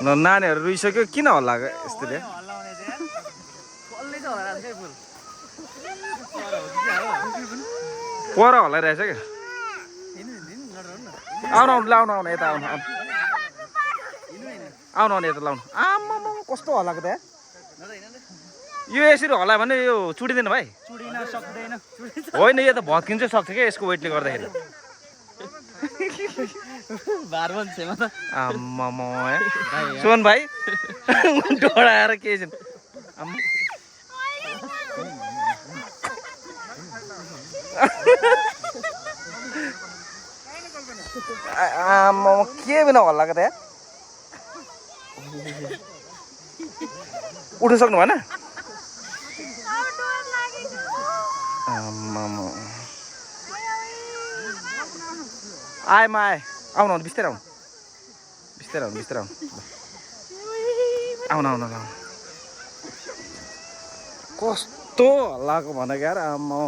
नानीहरू रुइसक्यो किन हल्ला यस्तोले पर हल्लाइरहेछ क्या आउनु आउनु आउनु यता आउनु आउनु आउनु यता लाउनु आम्मा कस्तो हल्लाएको त यो यसरी हल्लायो भने यो चुडिँदैन भाइ होइन यो त भत्किनु चाहिँ सक्छ क्या यसको वेटले गर्दाखेरि सोन भाइ डराएर के छन् के बिना हल्लाएको त उठ्नु सक्नु भएन आएमा आए आउनु आउनु बिस्तारै आउनु बिस्तारै आउनु बिस्तारै आउनु आउनु आउनु आउनु कस्तो हल्लाएको भनेको यार आम्मा